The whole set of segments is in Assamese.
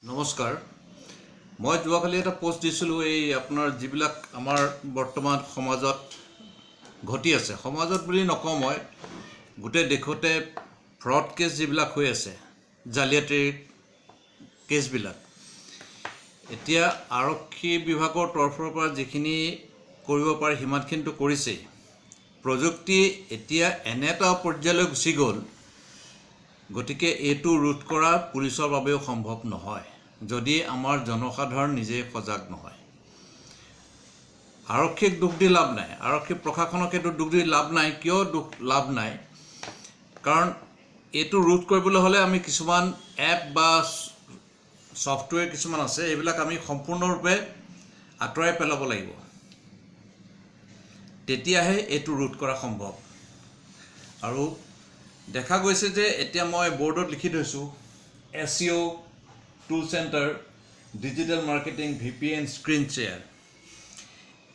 নমস্কাৰ মই যোৱাকালি এটা পোষ্ট দিছিলোঁ এই আপোনাৰ যিবিলাক আমাৰ বৰ্তমান সমাজত ঘটি আছে সমাজত বুলি নকওঁ মই গোটেই দেশতে ফ্ৰড কেছ যিবিলাক হৈ আছে জালিয়াতিৰ কেছবিলাক এতিয়া আৰক্ষী বিভাগৰ তৰফৰ পৰা যিখিনি কৰিব পাৰে সিমানখিনিতো কৰিছেই প্ৰযুক্তি এতিয়া এনে এটা পৰ্যায়লৈ গুচি গ'ল গতিকে এইটো ৰোধ কৰা পুলিচৰ বাবেও সম্ভৱ নহয় যদি আমাৰ জনসাধাৰণ নিজে সজাগ নহয় আৰক্ষীক দুখ দি লাভ নাই আৰক্ষী প্ৰশাসনক এইটো দুখ দি লাভ নাই কিয় দুখ লাভ নাই কাৰণ এইটো ৰোধ কৰিবলৈ হ'লে আমি কিছুমান এপ বা ছফটৱেৰ কিছুমান আছে এইবিলাক আমি সম্পূৰ্ণৰূপে আঁতৰাই পেলাব লাগিব তেতিয়াহে এইটো ৰোধ কৰা সম্ভৱ আৰু দেখা গৈছে যে এতিয়া মই বোৰ্ডত লিখি থৈছোঁ SEO tool centre digital marketing VPN screen share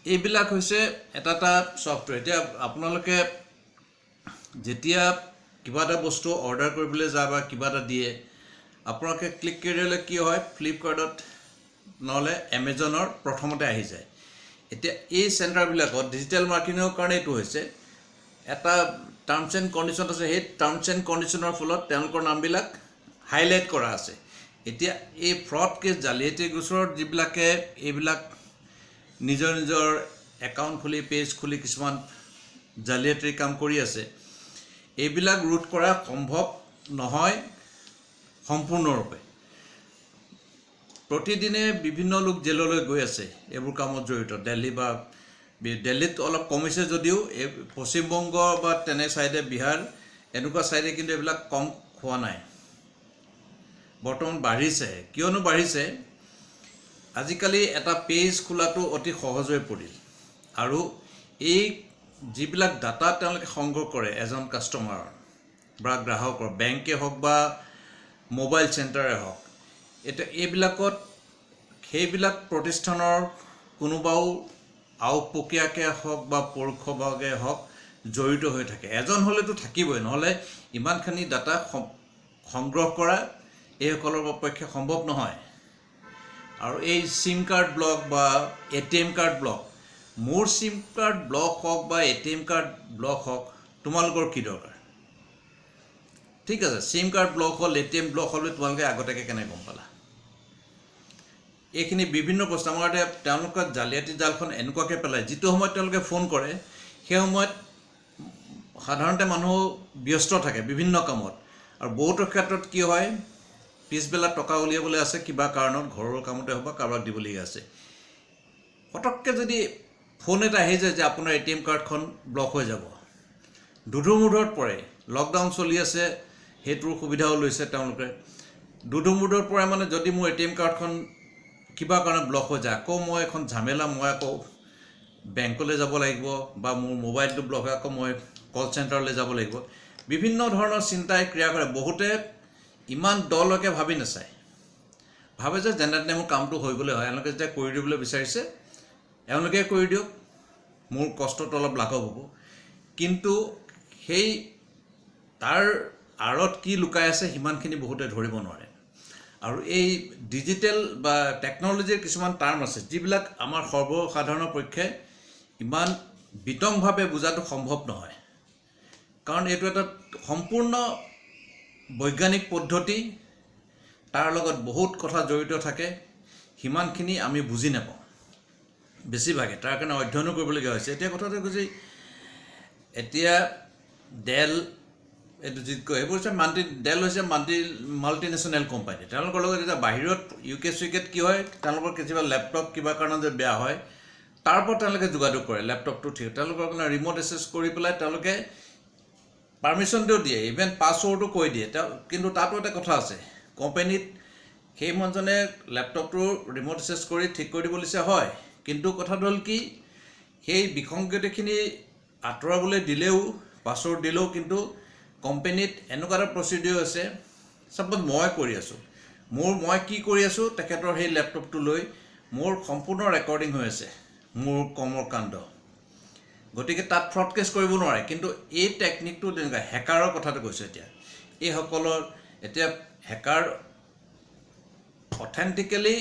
এইবিলাক হৈছে এটা ছফটৱেৰ এতিয়া আপোনালোকে যেতিয়া কিবা এটা বস্তু অৰ্ডাৰ কৰিবলৈ যায় বা কিবা এটা দিয়ে আপোনালোকে ক্লিক কৰিলে কি হয় ফ্লিপকাৰ্টত নহ'লে এমেজনৰ প্ৰথমতে আহি যায় এতিয়া এই চেণ্টাৰবিলাকত ডিজিটেল মাৰ্কেটিঙৰ কাৰণে এইটো হৈছে এটা টাৰ্মছ এণ্ড কণ্ডিশ্যন আছে সেই টাৰ্মছ এণ্ড কণ্ডিশ্যনৰ ফলত তেওঁলোকৰ নামবিলাক হাইলাইট কৰা আছে এতিয়া এই ফ্ৰড কেছ জালিয়াতি গোচৰত যিবিলাকে এইবিলাক নিজৰ একাউণ্ট খুলি পেজ খুলি কিছুমান জালিয়াতিৰ কাম কৰি আছে এইবিলাক ৰোধ কৰা সম্ভৱ নহয় সম্পূৰ্ণৰূপে প্ৰতিদিনে বিভিন্ন লোক জেললৈ গৈ আছে এইবোৰ কামত জড়িত দিল্লীত অলপ কমিছে যদিও এই পশ্চিমবংগ বা তেনে চাইডে বিহাৰ এনেকুৱা চাইডে কিন্তু এইবিলাক কম হোৱা নাই বৰ্তমান বাঢ়িছে কিয়নো বাঢ়িছে আজিকালি এটা পেজ খোলাটো অতি সহজ হৈ পৰিল আৰু এই যিবিলাক ডাটা তেওঁলোকে সংগ্ৰহ কৰে এজন কাষ্টমাৰৰ বা গ্ৰাহকৰ বেংকে হওক বা মোবাইল চেণ্টাৰে হওক এতিয়া এইবিলাকত সেইবিলাক প্ৰতিষ্ঠানৰ কোনোবাও আওপকীয়াকৈ হওক বা পৰোক্ষভাৱে হওক জড়িত হৈ থাকে এজন হ'লেতো থাকিবই নহ'লে ইমানখিনি ডাটা সংগ্ৰহ কৰা এইসকলৰ পক্ষে সম্ভৱ নহয় আৰু এই চিম কাৰ্ড ব্লক বা ATM কাৰ্ড ব্লক মোৰ চিম কাৰ্ড ব্লক হওক বা ATM কাৰ্ড ব্লক হওক তোমালোকৰ কি দৰকাৰ ঠিক আছে চিম কাৰ্ড ব্লক হ'ল ATM ব্লক হ'লে তোমালোকে আগতীয়াকৈ কেনেকৈ গম পালা এইখিনি বিভিন্ন প্ৰশ্ন আমাৰ তেওঁলোকৰ জালিয়াতি জালখন এনেকুৱাকৈ পেলায় যিটো সময়ত তেওঁলোকে ফোন কৰে সেই সময়ত সাধাৰণতে মানুহ ব্যস্ত থাকে বিভিন্ন কামত আৰু বহুতৰ ক্ষেত্ৰত কি হয় পিছবেলা টকা উলিয়াবলৈ আছে কিবা কাৰণত ঘৰৰ কামতে হওক বা কাৰোবাক দিবলগীয়া আছে পটককৈ যদি ফোন এটা আহি যায় যে আপোনাৰ ATM কাৰ্ডখন ব্লক হৈ যাব দুধুমুধুৰত পৰে লকডাউন চলি আছে সেইটোৰ সুবিধাও লৈছে তেওঁলোকে দুধুমুধুৰত পৰে মানে যদি মোৰ ATM কাৰ্ডখন কিবা কাৰণত ব্লক হৈ যায় আকৌ মই এখন ঝামেলা মই আকৌ বেংকলৈ যাব লাগিব বা মোৰ মোবাইলটো ব্লক হয় আকৌ মই কল চেণ্টাৰলৈ যাব লাগিব বিভিন্ন ধৰণৰ চিন্তাই ক্ৰিয়া কৰে বহুতে ইমান দলৈকে ভাবি নাচায় ভাবে যে যেনে তেনে মোৰ কামটো হৈ গ'লে হয় এওঁলোকে যেতিয়া কৰি দিবলৈ বিচাৰিছে এওঁলোকে কৰি দিয়ক মোৰ কষ্টটো অলপ লাঘৱ হ'ব কিন্তু সেই তাৰ আঁৰত কি লুকাই আছে সিমানখিনি বহুতে ধৰিব নোৱাৰে আৰু এই ডিজিটেল বা টেকন'লজিৰ কিছুমান টাৰ্ম আছে যিবিলাক আমাৰ সৰ্বসাধাৰণৰ পক্ষে ইমান বিতংভাৱে বুজাটো সম্ভৱ নহয় কাৰণ এইটো এটা সম্পূৰ্ণ বৈজ্ঞানিক পদ্ধতি তাৰ লগত বহুত কথা জড়িত থাকে সিমানখিনি আমি বুজি নাপাওঁ বেছিভাগে তাৰ কাৰণে অধ্যয়নো কৰিবলগীয়া হৈছে এতিয়া কথাটো কৈছে এতিয়া ডেল এইটো যি কয় এইবোৰ হৈছে ডেল হৈছে মাল্টিনেশ্যনেল কোম্পানী তেওঁলোকৰ লগত এতিয়া বাহিৰত UK কি হয় তেওঁলোকৰ কেতিয়াবা লেপটপ কিবা কাৰণত যে বেয়া হয় তাৰ ওপৰত তেওঁলোকে যোগাযোগ কৰে লেপটপটো ঠিক তেওঁলোকৰ কাৰণে ৰিম'ট এক্সেছ কৰি পেলাই তেওঁলোকে পাৰ্মিশ্যনটো দিয়ে ইভেন পাছৱৰ্ডো কৈ দিয়ে কিন্তু তাতো এটা কথা আছে কোম্পানীত সেই মানুহজনে লেপটপটো ৰিম'ট এক্সেছ কৰি ঠিক কৰি দিব লৈছে হয় কিন্তু কথাটো হ'ল কি সেই বিসংগতিখিনি আঁতৰাবলৈ দিলেও পাছৱৰ্ড দিলেও কিন্তু কোম্পানীত এনেকুৱা এটা প্ৰচিডিঅ'ৰ আছে চাপ'জ মই কৰি আছোঁ মই কি কৰি আছোঁ তেখেতৰ সেই লেপটপটো লৈ মোৰ সম্পূৰ্ণ ৰেকৰ্ডিং হৈ আছে মোৰ কৰ্মকাণ্ড গতিকে তাত ফ্ৰড কেছ কৰিব নোৱাৰে কিন্তু এই টেকনিকটো তেনেকুৱা হেকাৰৰ কথাটো কৈছোঁ এতিয়া এইসকলৰ এতিয়া হেকাৰ অথেণ্টিকেলি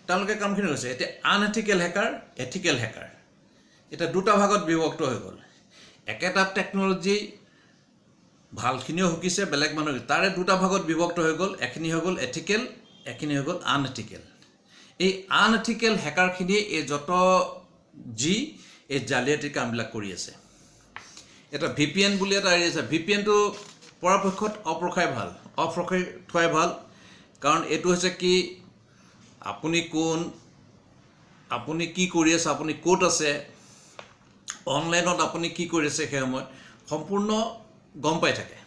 তেওঁলোকে কামখিনি কৰিছে। এতিয়া আনএথিকেল হেকাৰ, এথিকেল হেকাৰ, এতিয়া দুটা ভাগত বিভক্ত হৈ গ'ল। একেটা টেকন'লজি ভালখিনিও শিকিছে, বেলেগ মানুহ তাৰে দুটা ভাগত বিভক্ত হৈ গ'ল। এখিনি হৈ গ'ল এথিকেল, এখিনি হৈ গ'ল আনএথিকেল। এই আনএথিকেল হেকাৰখিনিয়ে এই যত যি এই জালিয়াতিৰ কামবিলাক কৰি আছে। এটা VPN বুলি এটা এৰি আছে। VPNটো পৰাপক্ষত অফ ৰখাই থোৱাই ভাল, কাৰণ এইটো হৈছে কি, আপুনি কোন, আপুনি কি কৰি আছে, আপুনি ক'ত আছে, অনলাইনত আপুনি কি কৰি আছে, সেই সময়ত সম্পূৰ্ণ গম পাই থাকে।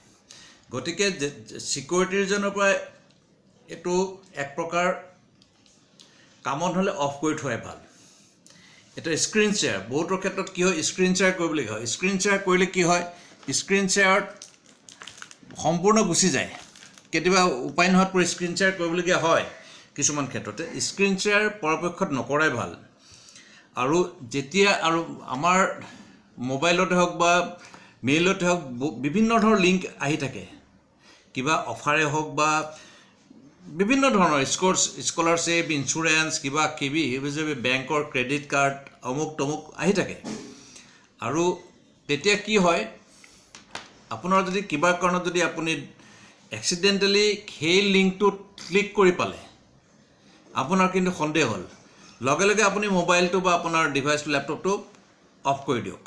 গতিকে ছিকিউৰিটি ৰিজনৰ পৰা এইটো এক প্ৰকাৰ কামত হ'লে অফ কৰি থোৱাই ভাল। এটা স্ক্ৰীণ শ্বেয়াৰ, বহুতৰ ক্ষেত্ৰত কি হয়, স্ক্ৰীণ শ্বেয়াৰ কৰিবলগীয়া হয়। স্ক্ৰীণ শ্বেয়াৰ কৰিলে কি হয়, স্ক্ৰীণ শ্বেয়াৰত সম্পূৰ্ণ গুচি যায়। কেতিয়াবা উপায় নোহোৱাত পৰি স্ক্ৰীণ শ্বেয়াৰ কৰিবলগীয়া হয় কিছুমান ক্ষেত্ৰতে। স্ক্ৰীণ শ্বেয়াৰ পৰাপক্ষত নকৰাই ভাল। আৰু যেতিয়া আৰু আমাৰ মোবাইলতে হওক বা মেইলতে হওক বিভিন্ন ধৰণৰ লিংক আহি থাকে, কিবা অফাৰে হওক বা বিভিন্ন ধৰণৰ স্কলাৰশ্বিপ, ইঞ্চুৰেঞ্চ, কিবা কিবি, সেইবোৰ বেংকৰ ক্ৰেডিট কাৰ্ড, অমুক তমুক আহি থাকে। আৰু তেতিয়া কি হয়, আপোনাৰ যদি কিবা কাৰণত যদি আপুনি এক্সিডেণ্টেলি সেই লিংকটোত ক্লিক কৰি পালে, আপোনাৰ কিন্তু সন্দেহ হ'ল, লগে লগে আপুনি মোবাইলটো বা আপোনাৰ ডিভাইচটো, লেপটপটো অফ কৰি দিয়ক।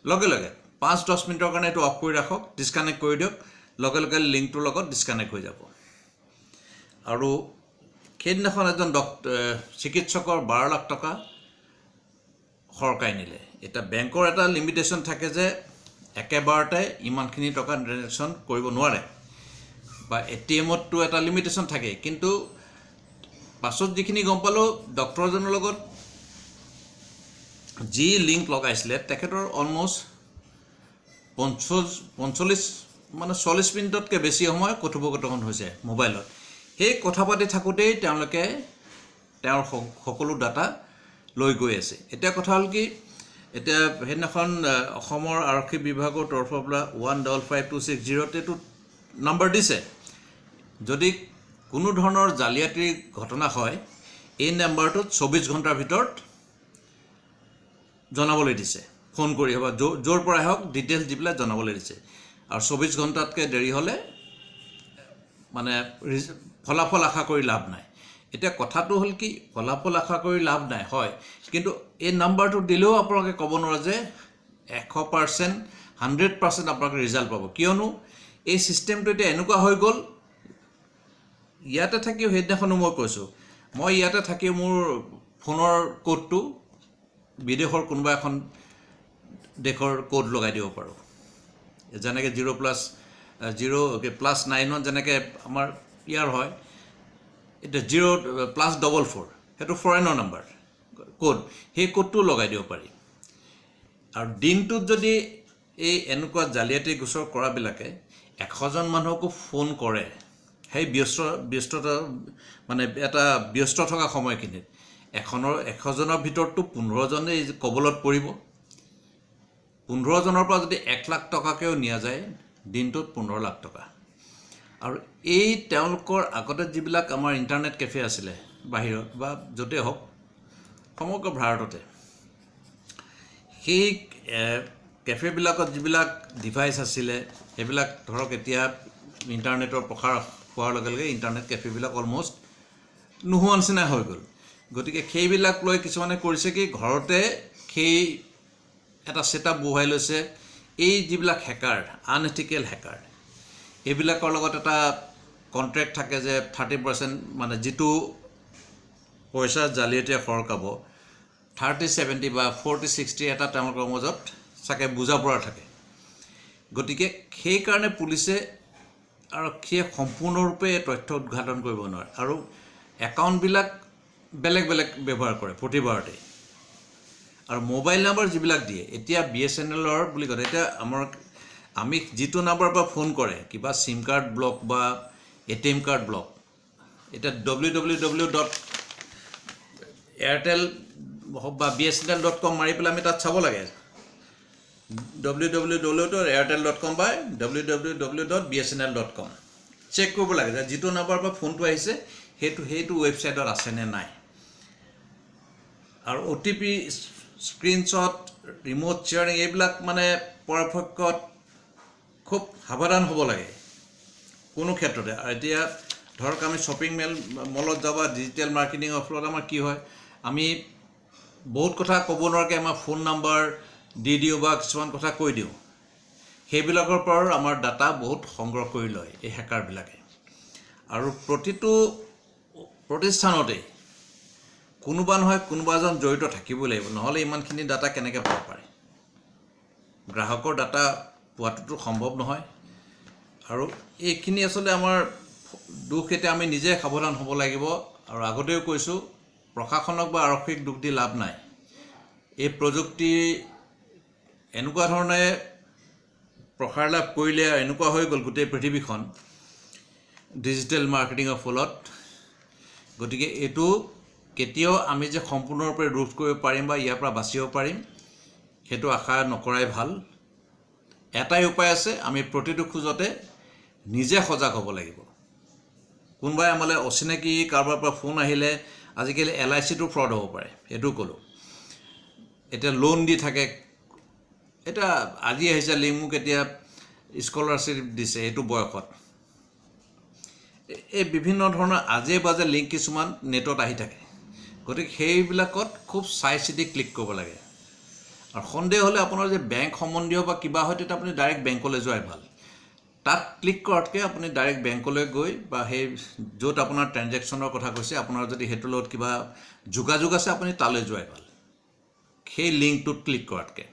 লগে লগে 5-10 মিনিটৰ কাৰণে এইটো অফ কৰি ৰাখক, ডিছকানেক্ট কৰি দিয়ক। লগে লগে লিংকটোৰ লগত ডিছকানেক্ট হৈ যাব। আৰু সেইদিনাখন এজন চিকিৎসকৰ 12 লাখ টকা সৰকাই নিলে। এতিয়া বেংকৰ এটা লিমিটেশ্যন থাকে যে একেবাৰতে ইমানখিনি টকা ট্ৰেনজেকশ্যন কৰিব নোৱাৰে, বা ATMতো এটা লিমিটেশ্যন থাকে। কিন্তু পাছত যিখিনি গম পালোঁ, ডক্টৰজনৰ লগত যি লিংক লগাইছিলে তেখেতৰ অলমষ্ট 40 মিনিটতকৈ বেছি সময় কথোপকথন হৈছে মোবাইলত। সেই কথা পাতি থাকোঁতেই তেওঁলোকে তেওঁৰ সকলো ডাটা লৈ গৈ আছে। এতিয়া কথা হ'ল কি, এতিয়া সেইদিনাখন অসমৰ আৰক্ষী বিভাগৰ তৰফৰ পৰা 155260 নম্বৰ দিছে। যদি কোনো ধৰণৰ জালিয়াতিৰ ঘটনা হয়, এই নম্বৰটোত 24 ঘণ্টাৰ ভিতৰত জনাবলৈ দিছে। ফোন কৰি বা য'ৰ পৰাই হওক ডিটেইলছ দি পেলাই জনাবলৈ দিছে। আৰু 24 ঘণ্টাতকৈ দেৰি হ'লে মানে ফলাফল আশা কৰি লাভ নাই। এতিয়া কথাটো হ'ল কি, ফলাফল আশা কৰি লাভ নাই হয়, কিন্তু এই নাম্বাৰটো দিলেও আপোনালোকে ক'ব নোৱাৰে যে 100%, 100% আপোনালোকে ৰিজাল্ট পাব। কিয়নো এই ছিষ্টেমটো এতিয়া এনেকুৱা হৈ গ'ল, ইয়াতে থাকিও সেইদিনাখনো মই কৈছোঁ, মই ইয়াতে থাকি মোৰ ফোনৰ কোডটো বিদেশৰ কোনোবা এখন দেশৰ কোড লগাই দিব পাৰোঁ। যেনেকৈ 0+9 যেনেকৈ আমাৰ ইয়াৰ হয়, এতিয়া 0+44 সেইটো ফৰেনৰ নাম্বাৰ কোড, সেই কোডটো লগাই দিব পাৰি। আৰু দিনটোত যদি এই এনেকুৱা জালিয়াতি গোচৰ কৰাবিলাকে 100জন মানুহকো ফোন কৰে, সেই ব্যস্ততা মানে এটা ব্যস্ত থকা সময়খিনিত 100জনৰ ভিতৰততো 15জনে কবলত পৰিব। 15জনৰ পৰা যদি 1 লাখ টকাকৈও নিয়া যায়, দিনটোত 15 লাখ টকা। আৰু এই তেওঁলোকৰ আগতে যিবিলাক আমাৰ ইণ্টাৰনেট কেফে আছিলে বাহিৰত বা য'তেই হওক সমগ্ৰ ভাৰততে, সেই কেফেবিলাকত যিবিলাক ডিভাইচ আছিলে সেইবিলাক ধৰক এতিয়া ইণ্টাৰনেটৰ প্ৰসাৰ হোৱাৰ লগে লগে ইণ্টাৰনেট কেফেবিলাক অলমষ্ট নোহোৱা নিচিনা হৈ গ'ল। গতিকে সেইবিলাক লৈ কিছুমানে কৰিছে কি, ঘৰতে সেই এটা ছেটআপ বহুৱাই লৈছে। এই যিবিলাক হেকাৰ, আনএথিকেল হেকাৰ, এইবিলাকৰ লগত এটা কণ্ট্ৰেক্ট থাকে যে 30% মানে যিটো পইচা জালিয়াতিয়ে সৰকাব, 30-70 বা 40-60 এটা তেওঁলোকৰ মাজত চাগে বুজা পৰা থাকে। গতিকে সেইকাৰণে পুলিচে আৰক্ষীয়ে সম্পূৰ্ণৰূপে তথ্য উদ্ঘাটন কৰিব নোৱাৰে। আৰু একাউণ্টবিলাক বেলেগ বেলেগ ব্যৱহাৰ কৰে প্ৰতিবাৰতে। আৰু মোবাইল নাম্বাৰ যিবিলাক দিয়ে, এতিয়া BSNLৰ বুলি কয়, এতিয়া আমি যিটো নাম্বাৰৰ পৰা ফোন কৰে, কিবা চিম কাৰ্ড ব্লক বা ATM কাৰ্ড ব্লক, এতিয়া www.airtel বা BSNL.com মাৰি পেলাই আমি তাত চাব লাগে, www.airtel.com বা www.bsnl.com চেক কৰিব লাগে যে যিটো নাম্বাৰৰ পৰা ফোনটো আহিছে সেইটো ৱেবছাইটত আছেনে নাই। আৰু OTP স্ক্ৰীনশ্বট ৰিম'ট শ্বেয়াৰিং এইবিলাক মানে পৰাপক্ষত খুব সাৱধান হ'ব লাগে কোনো ক্ষেত্ৰতে। আৰু এতিয়া ধৰক আমি শ্বপিং মলত যাওঁ বা ডিজিটেল মাৰ্কেটিঙৰ ফলত আমাৰ কি হয়, আমি বহুত কথা ক'ব নোৱাৰাকৈ আমাৰ ফোন নাম্বাৰ দি দিওঁ বা কিছুমান কথা কৈ দিওঁ। সেইবিলাকৰ পৰাও আমাৰ ডাটা বহুত সংগ্ৰহ কৰি লয় এই হেকাৰবিলাকে। আৰু প্ৰতিটো প্ৰতিষ্ঠানতেই কোনোবা নহয় কোনোবা এজন জড়িত থাকিবই লাগিব, নহ'লে ইমানখিনি ডাটা কেনেকৈ পাব পাৰে। গ্ৰাহকৰ ডাটা পোৱাটোতো সম্ভৱ নহয়। আৰু এইখিনি আচলতে আমাৰ দোষ। এতিয়া আমি নিজে সাৱধান হ'ব লাগিব। আৰু আগতেও কৈছোঁ, প্ৰশাসনক বা আৰক্ষীক দোষ দি লাভ নাই। এই প্ৰযুক্তি এনেকুৱা ধৰণে প্ৰসাৰ লাভ কৰিলে, এনেকুৱা হৈ গ'ল গোটেই পৃথিৱীখন ডিজিটেল মাৰ্কেটিঙৰ ফলত। গতিকে এইটো কেতিয়াও আমি যে সম্পূৰ্ণৰূপে ৰোধ কৰিব পাৰিম বা ইয়াৰ পৰা বাচিব পাৰিম, সেইটো আশা নকৰাই ভাল। এটাই উপায় আছে, আমি প্ৰতিটো খোজতে নিজে সজাগ হ'ব লাগিব। কোনোবাই আমালৈ অচিনাকি কাৰোবাৰ পৰা ফোন আহিলে, আজিকালি LICটো ফ্ৰড হ'ব পাৰে, এইটো ক'লোঁ। এতিয়া লোন দি থাকে, এতিয়া আজি আহিছে লিংক, মোক এতিয়া স্কলাৰশ্বিপ দিছে এইটো বয়সত। এই বিভিন্ন ধৰণৰ আজে বাজে লিংক কিছুমান নেটত আহি থাকে। গতিকে সেইবিলাকত খুব চাই চিতি ক্লিক কৰিব লাগে। আৰু সন্দেহ হ'লে আপোনাৰ যে বেংক সম্বন্ধীয় বা কিবা হয়, তেতিয়া আপুনি ডাইৰেক্ট বেংকলৈ যোৱাই ভাল। তাত ক্লিক কৰাতকৈ আপুনি ডাইৰেক্ট বেংকলৈ গৈ বা সেই য'ত আপোনাৰ ট্ৰেনজেকশ্যনৰ কথা কৈছে, আপোনাৰ যদি সেইটোৰ লগত কিবা যোগাযোগ আছে, আপুনি তালৈ যোৱাই ভাল সেই লিংকটোত ক্লিক কৰাতকৈ।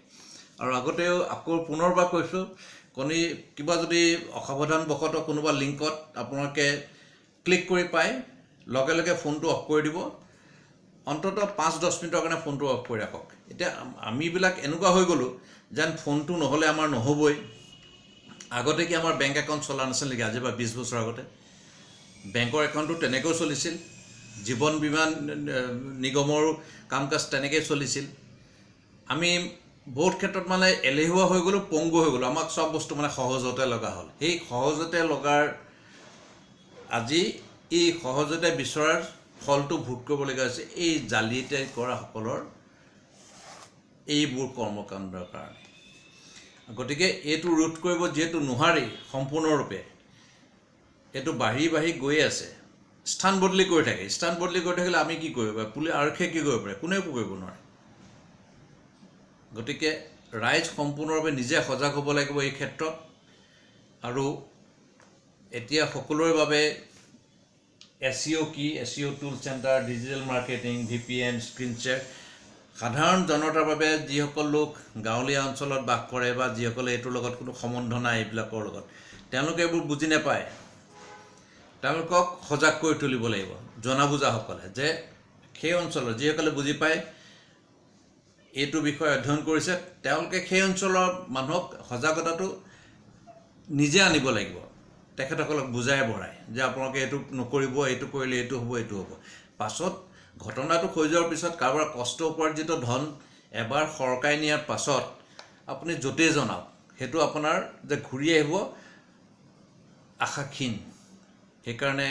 আৰু আগতেও আকৌ পুনৰবাৰ কৈছোঁ, কিবা যদি অসাৱধানবশতঃ কোনোবা লিংকত আপোনালোকে ক্লিক কৰি পায়, লগে লগে ফোনটো অফ কৰি দিব। অন্ততঃ 5-10 মিনিটৰ কাৰণে ফোনটো অফ কৰি ৰাখক। এতিয়া আমিবিলাক এনেকুৱা হৈ গ'লোঁ যেন ফোনটো নহ'লে আমাৰ নহ'বই। আগতে কি আমাৰ বেংক একাউণ্ট চলা নাছিল নেকি? আজি বা 20 বছৰ আগতে বেংকৰ একাউণ্টটো তেনেকৈও চলিছিল, জীৱন বীমা নিগমৰো কাম কাজ তেনেকৈ চলিছিল। আমি বহুত ক্ষেত্ৰত মানে এলেহুৱা হৈ গ'লোঁ, পংগু হৈ গ'লোঁ। আমাক চব বস্তু মানে সহজতে লগা হ'ল। সেই সহজতে লগাৰ আজি এই সহজতে বিচৰাৰ ফলটো ভোগ কৰিবলগীয়া হৈছে এই জালিয়াতি কৰাসকলৰ এইবোৰ কৰ্মকাণ্ডৰ কাৰণে। গতিকে এইটো ৰোধ কৰিব যিহেতু নোৱাৰি সম্পূৰ্ণৰূপে, এইটো বাঢ়ি বাঢ়ি গৈ আছে, স্থান বদলি কৰি থাকে। স্থান বদলি কৰি থাকিলে আমি কি কৰিব পাৰে? আৰক্ষীয়ে কি কৰিব পাৰে? কোনেও একো কৰিব নোৱাৰে। গতিকে ৰাইজ সম্পূৰ্ণৰূপে নিজে সজাগ হ'ব লাগিব এই ক্ষেত্ৰত। আৰু এতিয়া সকলোৰে বাবে SEO কি, SEO tool centre, digital marketing, VPN, screen share, সাধাৰণ জনতাৰ বাবে যিসকল লোক গাঁৱলীয়া অঞ্চলত বাস কৰে বা যিসকলে এইটোৰ লগত কোনো সম্বন্ধ নাই, এইবিলাকৰ লগত তেওঁলোকে এইবোৰ বুজি নাপায়। তেওঁলোকক সজাগ কৰি তুলিব লাগিব জনা বুজাসকলে, যে সেই অঞ্চলৰ যিসকলে বুজি পায়, এইটো বিষয়ে অধ্যয়ন কৰিছে, তেওঁলোকে সেই অঞ্চলৰ মানুহক সজাগতাটো নিজে আনিব লাগিব। তেখেতসকলক বুজাই বঢ়াই যে আপোনালোকে এইটো নকৰিব, এইটো কৰিলে এইটো হ'ব, এইটো হ'ব। পাছত ঘটনাটো হৈ যোৱাৰ পিছত কাৰোবাৰ কষ্ট উপাৰ্জিত ধন এবাৰ সৰকাই নিয়াৰ পাছত আপুনি য'তেই জনাওক, সেইটো আপোনাৰ যে ঘূৰি আহিব আশা ক্ষীণ। সেইকাৰণে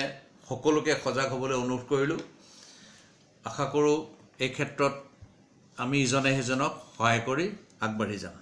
সকলোকে সজাগ হ'বলৈ অনুৰোধ কৰিলোঁ। আশা কৰোঁ এই ক্ষেত্ৰত আমি ইজনে সিজনক সহায় কৰি আগবাঢ়ি যাম।